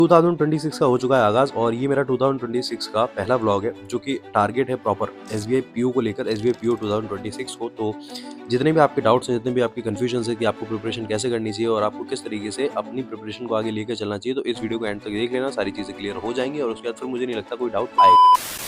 2026 का हो चुका है आगाज और ये मेरा 2026 का पहला व्लॉग है जो कि टारगेट है प्रॉपर एसबीआई पीओ को लेकर एसबीआई पीओ 2026 को। तो जितने भी आपके डाउट्स हैं, जितने भी आपकी कंफ्यूजन है कि आपको प्रिपरेशन कैसे करनी चाहिए और आपको किस तरीके से अपनी प्रिपरेशन को आगे लेकर चलना चाहिए, तो इस वीडियो को एंड तक देख लेना, सारी चीजें क्लियर हो जाएंगी और उसके बाद फिर मुझे नहीं लगता कोई डाउट आएगा।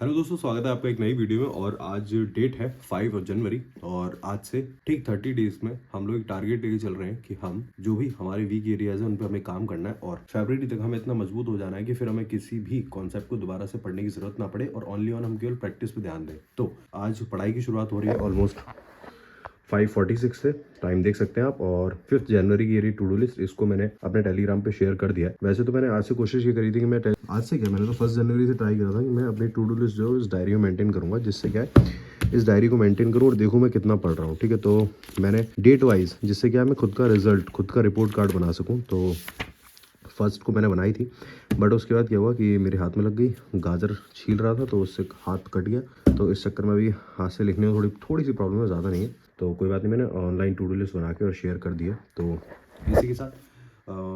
हेलो दोस्तों, स्वागत है आपका एक नई वीडियो में। और आज डेट है 5 जनवरी और आज से ठीक 30 डेज में हम लोग एक टारगेट लेके चल रहे हैं कि हम जो भी हमारे वीक एरियाज है उन पे हमें काम करना है और फरवरी तक हमें इतना मजबूत हो जाना है कि फिर हमें किसी भी कॉन्सेप्ट को दोबारा से पढ़ने की जरूरत ना पड़े और ओनली ऑन हम केवल प्रैक्टिस पे ध्यान दें। तो आज पढ़ाई की शुरुआत हो रही है ऑलमोस्ट 5:46 से, टाइम देख सकते हैं आप। और 5 जनवरी की ये टू डू लिस्ट इसको मैंने अपने टेलीग्राम पे शेयर कर दिया है। वैसे तो मैंने आज से कोशिश ये करी थी कि मैं आज से क्या मैंने तो 1 जनवरी से ट्राई करा था कि मैं अपनी टू डू लिस्ट जो है इस डायरी में मेंटेन करूंगा, जिससे क्या है इस डायरी को मेंटेन करूँ और देखूँ मैं कितना पढ़ रहा हूँ। ठीक है, तो मैंने डेट वाइज, जिससे क्या है मैं खुद का रिजल्ट, खुद का रिपोर्ट कार्ड बना सकूँ। तो फर्स्ट को मैंने बनाई थी, बट उसके बाद क्या हुआ कि मेरे हाथ में लग गई, गाजर छील रहा था तो उससे हाथ कट गया। तो इस चक्कर में अभी हाथ से लिखने में थोड़ी सी प्रॉब्लम है, ज़्यादा नहीं है। तो कोई बात नहीं, मैंने ऑनलाइन टू डू लिस्ट बना के और शेयर कर दिया। तो इसी के साथ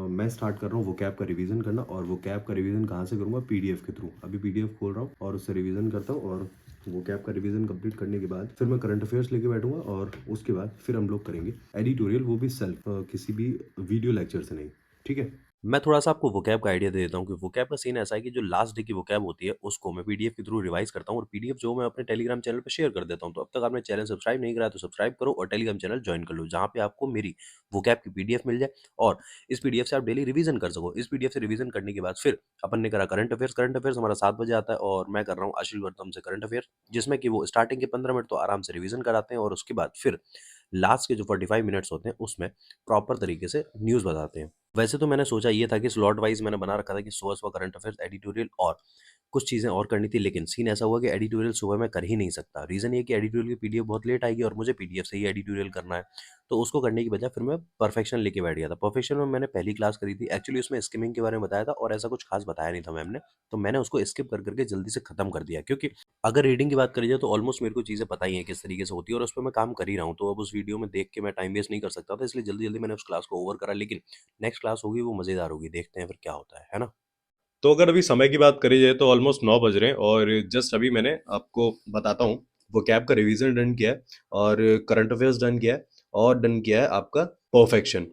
मैं स्टार्ट कर रहा हूँ वो कैब का रिवीजन करना। और वो कैब का रिवीजन कहाँ से करूँगा? पीडीएफ के थ्रू। अभी पीडीएफ खोल रहा हूँ और उससे रिवीजन करता हूँ। और वो कैब का रिवीजन कंप्लीट करने के बाद फिर मैं करंट अफेयर्स लेके बैठूंगा और उसके बाद फिर हम लोग करेंगे एडिटोरियल, वो भी सेल्फ, किसी भी वीडियो लेक्चर से नहीं। ठीक है। मैं थोड़ा-सा आपको वोकैब का आइडिया दे देता हूँ कि वोकैब का सीन ऐसा है कि जो लास्ट डे की वोकैब होती है, उसको मैं पीडीएफ के थ्रू रिवाइज़ करता हूँ और पीडीएफ जो मैं अपने टेलीग्राम चैनल पे शेयर कर देता हूँ। तो अब तक आपने चैनल सब्सक्राइब नहीं करा है, तो सब्सक्राइब करो और टेलीग्राम चैनल जॉइन कर लो, जहाँ पे आपको मेरी वोकैब की पीडीएफ मिल जाए और इस पीडीएफ से आप डेली रिवीज़न कर सको। इस पीडीएफ से रिवीज़न करने के बाद फिर अपन ने करा करंट अफेयर्स हमारा 7 बजे आता है और मैं कर रहा हूँ आशीष गौतम से करंट अफेयर, जिसमें कि वो स्टार्टिंग के 15 मिनट तो आराम से रिवीज़न कराते हैं और उसके बाद फिर लास्ट के जो 45 मिनट्स होते हैं, उसमें प्रॉपर तरीके से न्यूज़ बताते हैं। वैसे तो मैंने सोचा ये था कि स्लॉट वाइज मैंने बना रखा था कि सुबह-सुबह करंट अफेयर्स, एडिटोरियल और कुछ चीज़ें और करनी थी, लेकिन सीन ऐसा हुआ कि एडिटोरियल सुबह मैं कर ही नहीं सकता। रीज़न ये है कि एडिटोरियल की पीडीएफ बहुत लेट आएगी और मुझे पीडीएफ से ही एडिटोरियल करना है। तो उसको करने की बजाय फिर मैं परफेक्शन लेके बैठ गया था। परफेक्शन में मैंने पहली क्लास करी थी। एक्चुअली उसमें स्किमिंग के बारे में बताया था और ऐसा कुछ खास बताया नहीं था मैम ने। तो मैंने उसको स्किप कर के जल्दी से खत्म कर दिया, क्योंकि अगर रीडिंग की बात करी जाए तो ऑलमोस्ट मेरे को चीज़ें पता ही हैं किस तरीके से होती है और उस पे मैं काम कर ही रहा हूँ। तो अब उस वीडियो में देख के मैं टाइम वेस्ट नहीं कर सकता था, इसलिए जल्दी-जल्दी मैंने उस क्लास को ओवर करा। लेकिन नेक्स्ट क्लास होगी वो मज़ेदार होगी, देखते हैं फिर क्या होता है ना? तो अगर अभी समय की बात करी जाए तो ऑलमोस्ट 9 बज रहे हैं और जस्ट अभी मैंने आपको बताता हूँ वो कैब का रिवीजन डन किया है और करंट अफेयर्स डन किया है और डन किया है आपका परफेक्शन।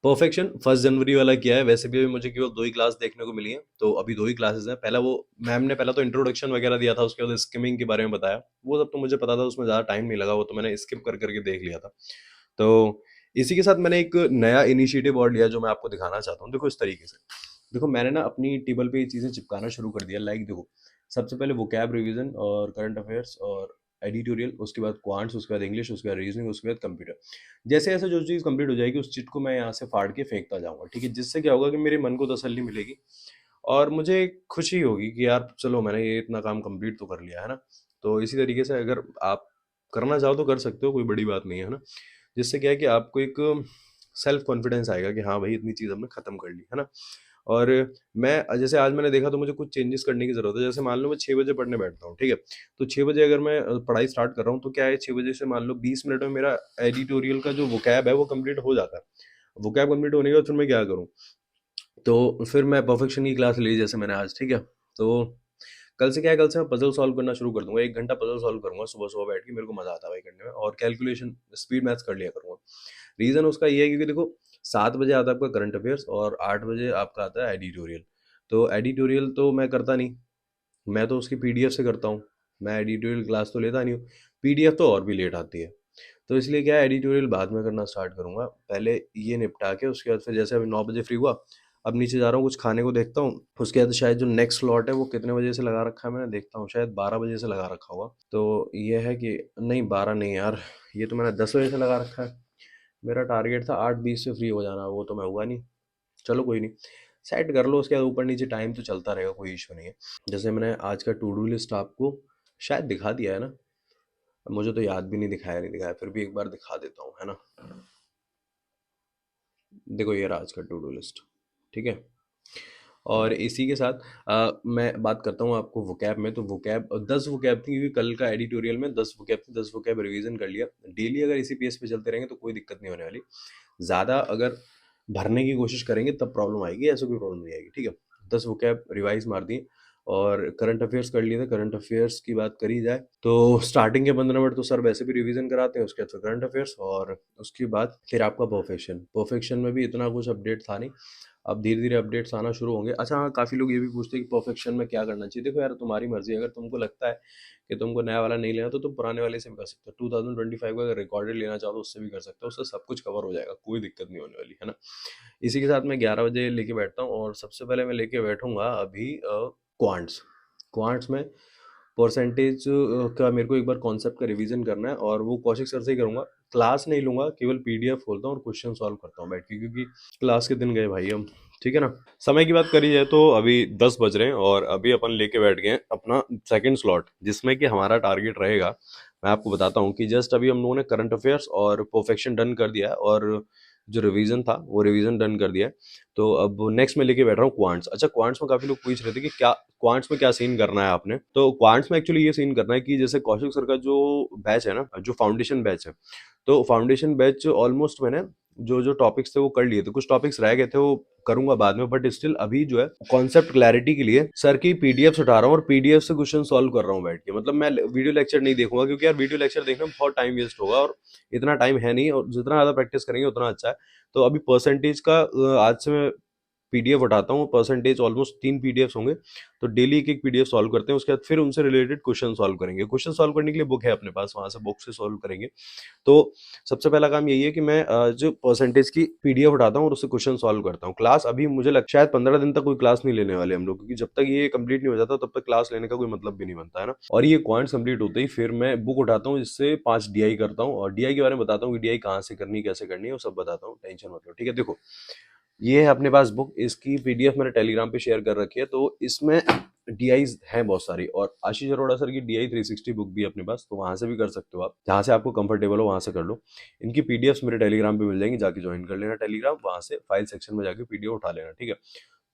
परफेक्शन 1 जनवरी वाला किया है। वैसे भी अभी मुझे केवल 2 ही क्लास देखने को मिली है, तो अभी 2 ही क्लासेस हैं। पहला वो मैम ने पहला तो इंट्रोडक्शन वगैरह दिया था, उसके बाद स्किमिंग के बारे में बताया। वो सब तो मुझे पता था, उसमें ज़्यादा टाइम नहीं लगा, वो तो मैंने स्किप कर करके देख लिया था। तो इसी के साथ मैंने एक नया इनिशिएटिव और लिया जो मैं आपको दिखाना चाहता हूँ। देखो इस तरीके से, देखो मैंने ना अपनी टेबल पे ये चीज़ें चिपकाना शुरू कर दिया। लाइक देखो, सबसे पहले वोकैब रिवीजन और करंट अफेयर्स और एडिटोरियल, उसके बाद क्वांट्स, उसके बाद इंग्लिश, उसके बाद रीजनिंग, उसके बाद कंप्यूटर। जैसे जैसे जो चीज़ कंप्लीट हो जाएगी उस चीज़ को मैं यहाँ से फाड़ के फेंकता जाऊंगा। ठीक है, जिससे क्या होगा कि मेरे मन को तसल्ली मिलेगी और मुझे खुशी होगी कि यार चलो मैंने ये इतना काम कंप्लीट तो कर लिया है ना। तो इसी तरीके से अगर आप करना चाहो तो कर सकते हो, कोई बड़ी बात नहीं है ना। जिससे क्या है कि आपको एक सेल्फ कॉन्फिडेंस आएगा कि हाँ भाई इतनी चीज़ हमने खत्म कर ली है ना। और मैं जैसे आज मैंने देखा तो मुझे कुछ चेंजेस करने की ज़रूरत है। जैसे मान लो मैं 6 बजे पढ़ने बैठता हूँ, ठीक है? तो 6 बजे अगर मैं पढ़ाई स्टार्ट कर रहा हूँ तो क्या है, 6 बजे से मान लो 20 मिनट में मेरा एडिटोरियल का जो वोकैब है वो कंप्लीट हो जाता है। वोकैब कंप्लीट होने के बाद फिर मैं क्या करूँ? तो फिर मैं परफेक्शन की क्लास ली जैसे मैंने आज, ठीक है? तो कल से क्या है, कल से मैं पज़ल सॉल्व करना शुरू कर दूँगा। 1 घंटा पज़ल सॉल्व करूँगा सुबह-सुबह बैठ के, मेरे को मज़ा आता है भाई करने में, और कैलकुलेशन स्पीड मैथ्स कर लिया करूँगा। रीज़न उसका ये है क्योंकि देखो 7 बजे आता है आपका करंट अफेयर्स और 8 बजे आपका आता है एडिटोरियल। तो एडिटोरियल तो मैं करता नहीं, मैं तो उसकी पीडीएफ से करता हूँ। मैं एडिटोरियल क्लास तो लेता नहीं हूँ, पीडीएफ तो और भी लेट आती है। तो इसलिए क्या है, एडिटोरियल बाद में करना स्टार्ट करूँगा। पहले ये निपटा के उसके बाद फिर जैसे अभी 9 बजे फ्री हुआ, अब नीचे जा रहा हूँ कुछ खाने को देखता हूँ। उसके बाद शायद जो नेक्स्ट स्लॉट है वो कितने बजे से लगा रखा है मैंने देखता हूँ, शायद 12 बजे से लगा रखा होगा। तो ये है कि नहीं 12 नहीं यार, ये तो मैंने 10 बजे से लगा रखा है। मेरा टारगेट था 8:20 से फ्री हो जाना, वो तो मैं हुआ नहीं। चलो कोई नहीं, सेट कर लो, उसके बाद ऊपर नीचे टाइम तो चलता रहेगा, कोई इशू नहीं है। जैसे मैंने आज का टू डू लिस्ट आपको शायद दिखा दिया है ना, मुझे तो याद भी नहीं दिखाया नहीं दिखाया, फिर भी एक बार दिखा देता हूँ, है ना। देखो ये रहा आज का टू डू लिस्ट, ठीक है। और इसी के साथ मैं बात करता हूँ आपको वोकैब में। तो वोकैब 10 वोकैब थी क्योंकि कल का एडिटोरियल में 10 वोकैब थी, 10 वोकैब रिवीजन कर लिया। डेली अगर इसी पेस पे चलते रहेंगे तो कोई दिक्कत नहीं होने वाली। ज़्यादा अगर भरने की कोशिश करेंगे तब प्रॉब्लम आएगी, ऐसा कोई प्रॉब्लम नहीं आएगी, ठीक है। 10 वोकैब रिवाइज मार दिए और करंट अफेयर्स कर लिए थे। करंट अफेयर्स की बात करी जाए तो स्टार्टिंग के 15 मिनट तो सर वैसे भी रिवीजन कराते हैं, उसके बाद फिर करंट अफेयर्स और उसके बाद फिर आपका परफेक्शन। परफेक्शन में भी इतना कुछ अपडेट था नहीं, अब धीरे धीरे अपडेट्स आना शुरू होंगे। अच्छा हाँ, काफ़ी लोग ये भी पूछते हैं कि परफेक्शन में क्या करना चाहिए। देखो यार, तुम्हारी मर्जी, अगर तुमको लगता है कि तुमको नया वाला नहीं लेना तो तुम पुराने वाले से भी कर सकते हो। 2025 का अगर रिकॉर्डेड लेना चाहो तो उससे भी कर सकते हो, उससे सब कुछ कवर हो जाएगा, कोई दिक्कत नहीं होने वाली है ना। इसी के साथ मैं 11 बजे लेके बैठता हूँ और सबसे पहले मैं लेके बैठूंगा अभी क्वांट्स। क्वांट्स में परसेंटेज का मेरे को एक बार कॉन्सेप्ट का रिवीजन करना है और वो कौशिक सर से ही करूंगा। क्लास नहीं लूंगा, केवल पीडीएफ खोलता हूँ और क्वेश्चन सॉल्व करता हूँ बैठ के, क्योंकि क्लास के दिन गए भाई हम। ठीक है ना। समय की बात करी जाए तो अभी 10 बज रहे हैं और अभी अपन लेके बैठ गए हैं अपना सेकंड स्लॉट, जिसमें कि हमारा टारगेट रहेगा। मैं आपको बताता हूँ कि जस्ट अभी हम लोगों ने करंट अफेयर्स और परफेक्शन डन कर दिया है और जो रिवीजन था वो रिवीजन डन कर दिया है। तो अब नेक्स्ट में लेके बैठ रहा हूँ क्वांट्स। अच्छा, क्वांट्स में काफी लोग पूछ रहे थे कि क्या क्वांट्स में क्या सीन करना है आपने। तो क्वांट्स में एक्चुअली ये सीन करना है कि जैसे कौशिक सर का जो बैच है ना, जो फाउंडेशन बैच है, तो फाउंडेशन बैच ऑलमोस्ट मैंने जो जो टॉपिक्स थे वो कर लिए थे। कुछ टॉपिक्स रह गए थे, वो करूंगा बाद में, बट स्टिल अभी जो है कॉन्सेप्ट क्लैरिटी के लिए सर की पीडीएफ उठा रहा हूँ और पीडीएफ से क्वेश्चन सॉल्व कर रहा हूँ बैठ के। मतलब मैं वीडियो लेक्चर नहीं देखूंगा, क्योंकि यार वीडियो लेक्चर देखने में बहुत टाइम वेस्ट होगा और इतना टाइम है नहीं, और जितना ज्यादा प्रैक्टिस करेंगे उतना अच्छा है। तो अभी परसेंटेज का आज से मैं पीडीएफ उठाता हूँ। परसेंटेज ऑलमोस्ट 3 पीडीएफ होंगे, तो डेली एक एक पीडीएफ सॉल्व करते हैं। उसके बाद फिर उनसे रिलेटेड क्वेश्चन सॉल्व करेंगे। क्वेश्चन सॉल्व करने के लिए बुक है अपने पास, वहां से बुक से सॉल्व करेंगे। तो सबसे पहला काम यही है कि मैं जो परसेंटेज की पीडीएफ उठाता हूँ और उससे क्वेश्चन सॉल्व करता हूँ। क्लास अभी मुझे लगता है शायद 15 दिन तक कोई क्लास नहीं लेने वाले हम लोग, क्योंकि जब तक ये कंप्लीट नहीं हो जाता तब तक क्लास लेने का कोई मतलब भी नहीं बनता है ना। और ये क्वांट्स कंप्लीट होते ही फिर मैं बुक उठाता हूँ, जिससे 5 डीआई करता हूँ और डीआई के बारे में बताता हूँ कि डीआई कहाँ से करनी, कैसे करनी है, वो सब बताता हूँ। टेंशन मत लो, ठीक है। देखो, ये है अपने पास बुक, इसकी पीडीएफ मैंने टेलीग्राम पे शेयर कर रखी है। तो इसमें डीआईज हैं बहुत सारी, और आशीष अरोड़ा सर की डीआई 360 बुक भी है अपने पास, तो वहां से भी कर सकते हो आप, जहां से आपको कंफर्टेबल हो वहां से कर लो। इनकी पीडीएफ्स मेरे टेलीग्राम पे मिल जाएंगी, जाके ज्वाइन कर लेना टेलीग्राम, वहां से फाइल सेक्शन में जाके पीडीएफ उठा लेना, ठीक है।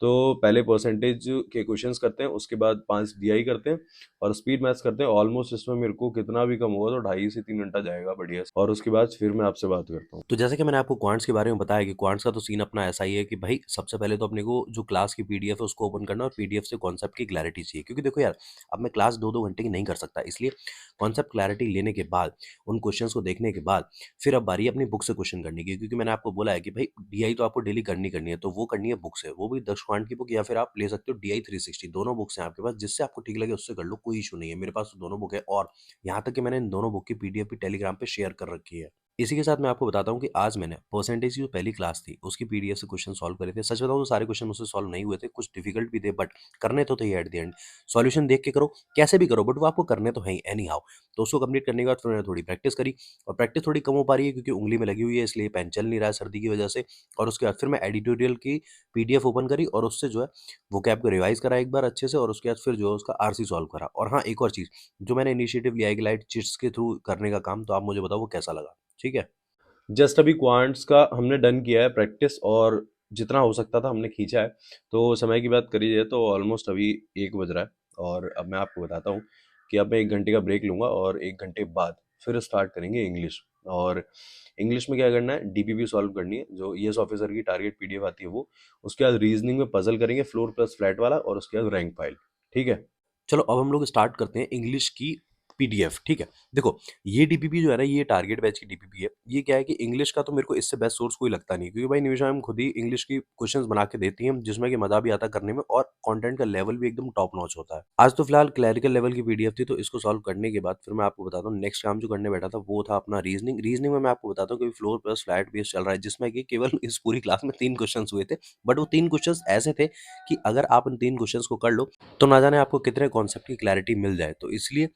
तो पहले परसेंटेज के क्वेश्चंस करते हैं, उसके बाद 5 डीआई करते हैं और स्पीड मैथ्स करते हैं। ऑलमोस्ट इसमें मेरे को कितना भी कम होगा तो 2.5 से 3 घंटा जाएगा बढ़िया से, और उसके बाद फिर मैं आपसे बात करता हूँ। तो जैसे कि मैंने आपको क्वांट्स के बारे में बताया कि क्वांट्स का तो सीन अपना ऐसा ही है कि भाई सबसे पहले तो अपने को जो क्लास की पीडीएफ है उसको ओपन करना और पीडीएफ से कॉन्सेप्ट की क्लैरिटी चाहिए। क्योंकि देखो यार, अब मैं क्लास 2-2 घंटे की नहीं कर सकता, इसलिए कॉन्सेप्ट क्लैरिटी लेने के बाद, उन क्वेश्चंस को देखने के बाद फिर अब बारी है अपनी बुक से क्वेश्चन करने की। क्योंकि मैंने आपको बोला है कि भाई डीआई तो आपको डेली करनी है, तो वो करनी है बुक से, वो भी दक्ष क्वांट की बुक, या फिर आप ले सकते हो डीआई 360। दोनों बुक्स हैं आपके पास, जिससे आपको ठीक लगे उससे कर लो, कोई इशू नहीं है। मेरे पास तो दोनों बुक है, और यहाँ तक कि मैंने इन दोनों बुक की पीडीएफ भी टेलीग्राम पे शेयर कर रखी है। इसी के साथ मैं आपको बताता हूँ कि आज मैंने परसेंटेज की जो पहली क्लास थी उसकी पीडीएफ से क्वेश्चन सॉल्व करे थे। सच बताऊँ तो सारे क्वेश्चन मुझसे सॉल्व नहीं हुए थे, कुछ डिफिकल्ट भी थे, बट करने तो थे एट द एंड। सॉल्यूशन देख के करो, कैसे भी करो, बट वो आपको करने तो है ही एनी हाउ। तो उसको कंप्लीट करने के बाद फिर मैंने थोड़ी प्रैक्टिस करी, और प्रैक्टिस थोड़ी कम हो पा रही है क्योंकि उंगली में लगी हुई है, इसलिए पेन चल नहीं रहा है सर्दी की वजह से। और उसके बाद फिर मैं एडिटोरियल की पीडीएफ ओपन करी और उससे जो है वो कैब को रिवाइज करा एक बार अच्छे से, और उसके बाद फिर जो है उसका आरसी सॉल्व करा। और हाँ, एक और चीज़ जो मैंने इनिशिएटिव लिया है कि लाइट चिट्स के थ्रू करने का काम, तो आप मुझे बताओ वो कैसा लगा। ठीक है। जस्ट अभी क्वांट्स का हमने डन किया है प्रैक्टिस, और जितना हो सकता था हमने खींचा है। तो समय की बात करी जाए तो ऑलमोस्ट अभी 1 बज रहा है, और अब मैं आपको बताता हूँ कि अब मैं 1 घंटे का ब्रेक लूंगा और 1 घंटे बाद फिर स्टार्ट करेंगे इंग्लिश। और इंग्लिश में क्या करना है, डीपीपी सॉल्व करनी है, जो ईएस ऑफिसर की टारगेट पीडीएफ आती है वो। उसके बाद रीजनिंग में पजल करेंगे, फ्लोर प्लस फ्लैट वाला, और उसके बाद रैंक फाइल। ठीक है। चलो अब हम लोग स्टार्ट करते हैं इंग्लिश की पीडीएफ। ठीक है। देखो, ये डीपीपी जो है ना, ये टारगेट बैच की डीपीपी है। ये क्या है कि इंग्लिश का तो मेरे को इससे बेस्ट सोर्स कोई लगता नहीं, क्योंकि भाई निविशा मैम खुद ही इंग्लिश की क्वेश्चंस बना के देती हैं, जिसमें कि मजा भी आता है करने में, और कंटेंट का लेवल भी एकदम टॉप नॉच होता है। आज तो फिलहाल क्लैरिकल लेवल की पीडीएफ थी, तो इसको सॉल्व करने के बाद फिर मैं आपको बताता हूँ नेक्स्ट काम जो करने बैठा था वो था अपना रीजनिंग। रीजनिंग में मैं आपको बताता हूँ कि फ्लोर प्लस फ्लैट बेस चल रहा है, जिसमें कि केवल इस पूरी क्लास में 3 क्वेश्चन हुए थे। बट वो 3 क्वेश्चन ऐसे थे कि अगर आप उन 3 क्वेश्चन को कर लो तो ना जाने आपको कितने कॉन्सेप्ट की क्लैरिटी मिल जाए। तो इसलिए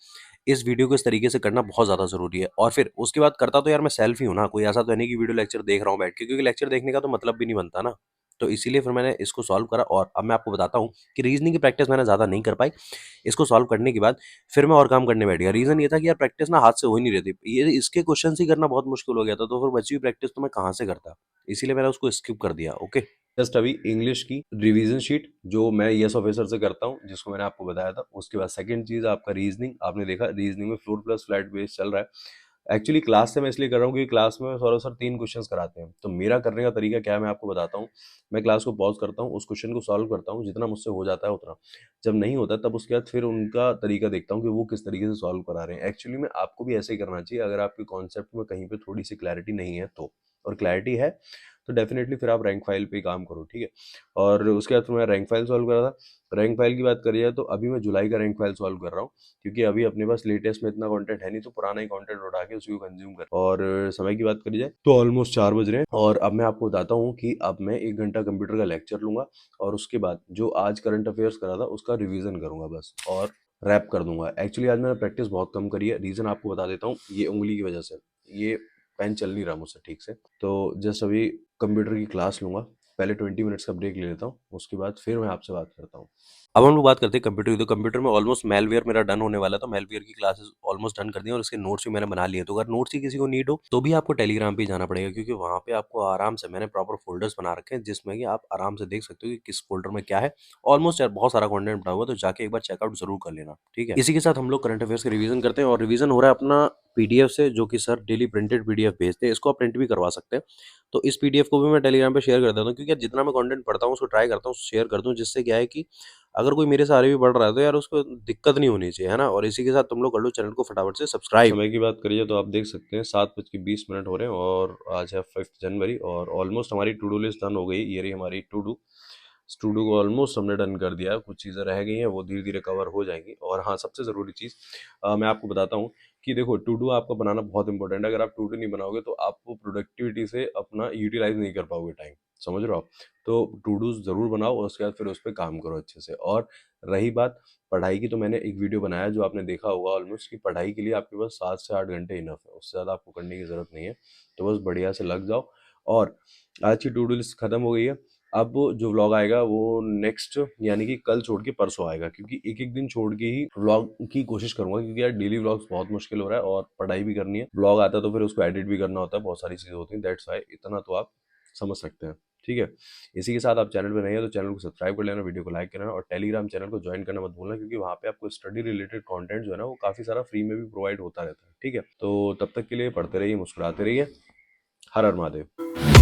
इस वीडियो को इस तरीके से करना बहुत ज़्यादा ज़रूरी है। और फिर उसके बाद करता तो यार मैं सेल्फ ही हूँ ना, कोई ऐसा तो है नहीं कि वीडियो लेक्चर देख रहा हूँ बैठ के, क्योंकि लेक्चर देखने का तो मतलब भी नहीं बनता ना। तो इसीलिए फिर मैंने इसको सॉल्व करा, और अब मैं आपको बताता हूँ कि रीजनिंग की प्रैक्टिस मैंने ज़्यादा नहीं कर पाई। इसको सॉल्व करने के बाद फिर मैं और काम करने बैठ गया। रीज़न ये था कि यार प्रैक्टिस ना हाथ से हो ही नहीं रही थी, ये इसके क्वेश्चन ही करना बहुत मुश्किल हो गया था, तो फिर बची हुई प्रैक्टिस तो मैं कहाँ से करता, इसीलिए मैंने उसको स्किप कर दिया। ओके। जस्ट अभी इंग्लिश की रिवीजन शीट जो मैं ईएस ऑफिसर से करता हूँ, जिसको मैंने आपको बताया था। उसके बाद सेकंड चीज आपका रीजनिंग, आपने देखा रीजनिंग में फ्लोर प्लस फ्लैट बेस चल रहा है। एक्चुअली क्लास से मैं इसलिए कर रहा हूँ क्योंकि क्लास में सौरभ सर 3 क्वेश्चंस कराते हैं। तो मेरा करने का तरीका क्या है मैं आपको बताता हूँ। मैं क्लास को पॉज़ करता हूँ, उस क्वेश्चन को सॉल्व करता हूँ, जितना मुझसे हो जाता है उतना। जब नहीं होता तब उसके बाद फिर उनका तरीका देखता हूँ कि वो किस तरीके से सॉल्व करा रहे हैं। एक्चुअली में आपको भी ऐसे ही करना चाहिए अगर आपके कॉन्सेप्ट में कहीं पे थोड़ी-सी क्लैरिटी नहीं है तो। और क्लैरिटी है तो डेफ़िनेटली फिर आप रैंक फाइल पे ही काम करो, ठीक है? और उसके बाद फिर मैं रैंक फाइल सॉल्व कर रहा था। रैंक फाइल की बात करी जाए तो अभी मैं जुलाई का रैंक फाइल सॉल्व कर रहा हूँ। क्योंकि अभी अपने पास लेटेस्ट में इतना कंटेंट है नहीं तो पुराना ही कंटेंट उठा के उसी को कंज्यूम कर। और समय की बात करी जाए तो ऑलमोस्ट 4 बज रहे हैं और अब मैं आपको बताता हूँ कि अब मैं 1 घंटा कंप्यूटर का लेक्चर लूंगा और उसके बाद जो आज करंट अफेयर्स करा था उसका रिवीजन करूंगा बस और रैप कर दूंगा। एक्चुअली आज मैंने प्रैक्टिस बहुत कम करी है, रीजन आपको बता देता हूँ, ये उंगली की वजह से। ये पेन चल नहीं रहा मुझसे ठीक से, तो जस्ट अभी कंप्यूटर की क्लास लूंगा, पहले 20 मिनट्स का ब्रेक ले लेता हूँ, उसके बाद फिर मैं आपसे बात करता हूँ। अब हम लोग बात करते हैं कंप्यूटर की। तो कंप्यूटर में ऑलमोस्ट मेलवेयर मेरा डन होने वाला था। मेलवेयर की क्लासेस ऑलमोस्ट डन कर दी और उसके नोट्स भी मैंने बना लिए। तो अगर नोट्स ही किसी को नीड हो तो भी आपको टेलीग्राम पे ही जाना पड़ेगा, क्योंकि वहाँ पे आपको आराम से मैंने प्रॉपर फोल्डर्स बना रखे हैं जिसमें कि आप आराम से देख सकते हो कि किस फोल्डर में क्या है। ऑलमोस्ट यार बहुत सारा कंटेंट पड़ा हुआ है, तो जाके एक बार चेकआउट जरूर कर लेना, ठीक है। इसी के साथ हम लोग करंट अफेयर्स के रिवीजन करते हैं और रिवीजन हो रहा है अपना पीडीएफ से, जो कि सर डेली प्रिंटेड पीडीएफ भेजते हैं। इसको आप प्रिंट भी करवा सकते हैं। तो इस पीडीएफ को भी मैं टेलीग्राम पे शेयर कर देता हूँ, क्योंकि यार जितना मैं कंटेंट पढ़ता हूँ उसको ट्राई करता हूँ शेयर कर दूँ, जिससे क्या है कि अगर कोई मेरे सहारे भी बढ़ रहा है तो यार उसको दिक्कत नहीं होनी चाहिए, है ना। और इसी के साथ तुम लोग कर लो चैनल को फटाफट से सब्सक्राइब। समय की बात करिए तो आप देख सकते हैं 7:20 हो रहे हैं और आज है 5 जनवरी और ऑलमोस्ट हमारी टू डू लिस्ट डन हो गई। ये रही हमारी टू डू को ऑलमोस्ट हमने डन कर दिया है। कुछ चीज़ें रह गई हैं, वो धीरे धीरे कवर हो जाएंगी। और हाँ, सबसे ज़रूरी चीज़ मैं आपको बताता हूँ कि देखो, टू डू आपका बनाना बहुत इंपॉर्टेंट है। अगर आप टू डू नहीं बनाओगे तो आप वो प्रोडक्टिविटी से अपना यूटिलाइज नहीं कर पाओगे टाइम, समझ रहे हो आप। तो टू डू ज़रूर बनाओ और उसके बाद फिर उस पर काम करो अच्छे से। और रही बात पढ़ाई की, तो मैंने एक वीडियो बनाया जो आपने देखा होगा ऑलमोस्ट, कि पढ़ाई के लिए आपके पास 7 से 8 घंटे इनफ है, उससे ज़्यादा आपको करने की ज़रूरत नहीं है। तो बस बढ़िया से लग जाओ। और आज की टू डू लिस्ट खत्म हो गई है। अब जो व्लॉग आएगा वो नेक्स्ट यानी कि कल छोड़ के परसों आएगा, क्योंकि एक एक दिन छोड़ के ही व्लॉग की कोशिश करूंगा, क्योंकि यार डेली व्लॉग्स बहुत मुश्किल हो रहा है और पढ़ाई भी करनी है। व्लॉग आता है तो फिर उसको एडिट भी करना होता है, बहुत सारी चीज़ें होती हैं, दैट्स वाई। इतना तो आप समझ सकते हैं, ठीक है। इसी के साथ आप चैनल पे नए हैं तो चैनल को सब्सक्राइब कर लेना, वीडियो को लाइक करना और टेलीग्राम चैनल को ज्वाइन करना मत भूलना, क्योंकि वहाँ पे आपको स्टडी रिलेटेड कंटेंट जो है ना वो काफ़ी सारा फ्री में भी प्रोवाइड होता रहता है, ठीक है। तो तब तक के लिए पढ़ते रहिए, मुस्कुराते रहिए। हर हर महादेव।